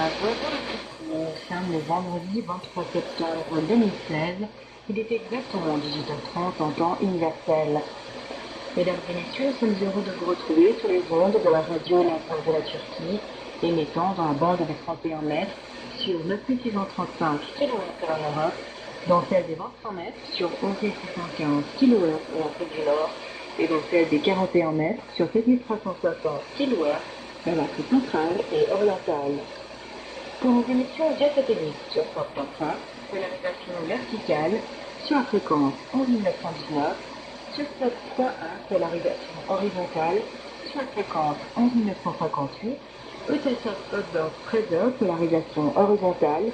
Bonjour à tous, nous sommes le vendredi 23 septembre 2016. Il est exactement 18h30 en temps universel. Mesdames et messieurs, nous sommes heureux de vous retrouver sur les ondes de la radio La Voix de la Turquie, émettant dans la bande des 31 mètres sur 9635 km en Europe, dans celle des 23 mètres sur 11615 kHz en Afrique du Nord, et dans celle des 41 mètres sur 7360 kHz dans l'Afrique centrale et orientale. Pour nos émissions via satellite sur France.5, polarisation verticale sur la fréquence 11919, sur 7.1 polarisation horizontale sur la fréquence 11958, Eutelsat Hotbird 13h polarisation horizontale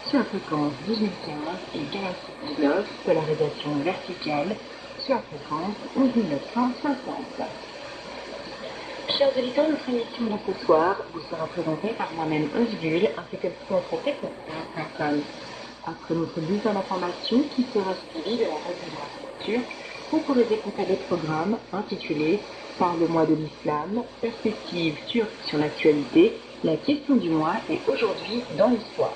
sur la fréquence 1815 et Galaxy 19 polarisation verticale sur la fréquence 11960. Chers auditeurs, notre émission de ce soir vous sera présentée par moi-même Osgul ainsi que notre technicien Hassan. Après notre bulletin d'information qui sera suivi de la revue de la turque, vous pourrez écouter des programmes intitulés Parle-moi de l'islam, perspective turque sur l'actualité, la question du mois et aujourd'hui dans l'histoire.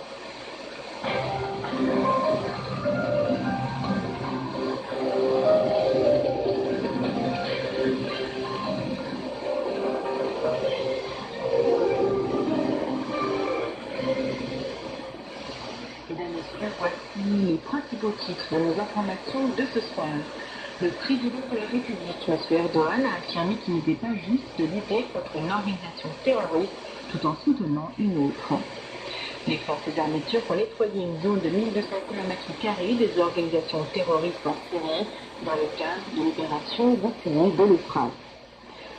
Mesdames et messieurs, voici les principaux titres de nos informations de ce soir. Le président de la République, M. Erdogan, a affirmé qu'il n'était pas juste de lutter contre une organisation terroriste tout en soutenant une autre. Les forces armées turques ont nettoyé une zone de 1200 km² des organisations terroristes en Syrie dans le cadre de l'opération Bouclier de l'Euphrate.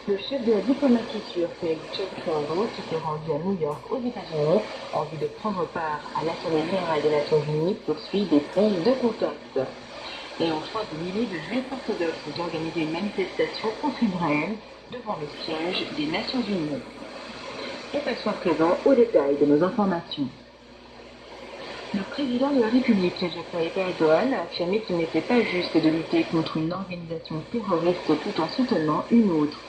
Le chef de la diplomatie turque, Mevlut Cavusoglu, qui s'est rendu à New York aux États-Unis en vue de prendre part à l'Assemblée générale des Nations unies, poursuit des prises de contact. Et enfin, des milliers de juifs orthodoxes ont organisé une manifestation contre Israël devant le siège des Nations unies. Et passons à présent aux détails de nos informations. Le président de la République, Recep Tayyip Erdogan, a affirmé qu'il n'était pas juste de lutter contre une organisation terroriste tout en soutenant une autre.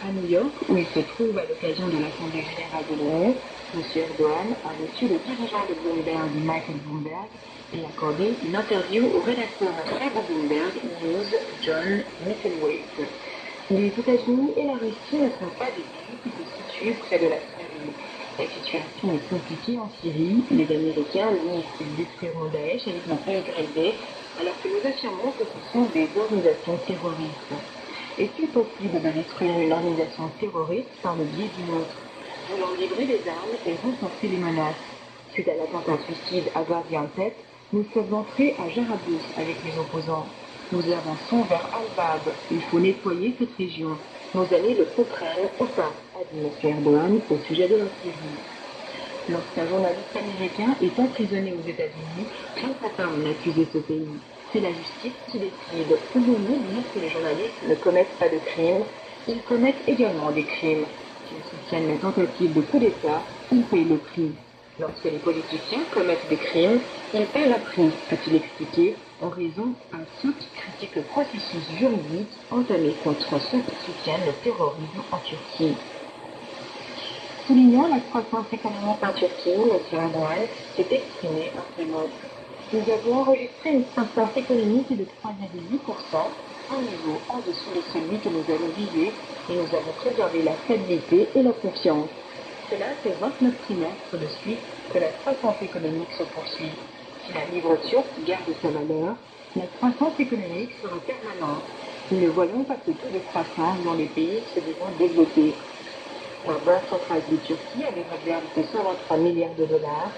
À New York, où il se trouve à l'occasion de l'Assemblée générale de l'ONU, M. Erdogan a reçu le dirigeant de Bloomberg, Michael Bloomberg, et accordé une interview au rédacteur en chef de Bloomberg News, John Mittelwaite. Les États-Unis et la Russie ne sont pas des pays qui se situent près de la Syrie. La situation est compliquée en Syrie. Les Américains disent qu'ils détruiront Daesh avec un PYD, alors que nous affirmons que ce sont des organisations terroristes. Est-il possible de détruire une organisation terroriste par le biais d'une autre, voulant livrer des armes et renforcer les menaces? Suite à l'attentat suicide à Gaziantep, nous sommes entrés à Jarabous avec les opposants. Nous avançons vers Al-Bab. Il faut nettoyer cette région. Nos amis le comprennent ou pas, a dit M. Erdogan au sujet de la Syrie. Lorsqu'un journaliste américain est emprisonné aux États-Unis, je ne peux pas en accuser ce pays. C'est la justice qui décide. Pouvons-nous dire que les journalistes ne commettent pas de crimes? Ils commettent également des crimes. S'ils soutiennent la tentative de coup d'État, ils payent le prix. Lorsque les politiciens commettent des crimes, ils paient le prix, a-t-il expliqué, en raison à ceux qui critiquent le processus juridique entamé contre ceux qui soutiennent le terrorisme en Turquie. Soulignant la croissance économique en Turquie, M. Erdogan s'est exprimé en ces mots. Nous avons enregistré une croissance économique de 3,8%, un niveau en dessous de celui que nous avons visé, et nous avons préservé la stabilité et la confiance. Cela fait 29 trimestres de suite que la croissance économique se poursuit. Si la livre turque garde sa valeur, la croissance économique sera permanente. Nous ne voyons pas ce taux de croissance dans les pays qui se disant développés. La Banque centrale de Turquie a des réserves de 123 milliards de dollars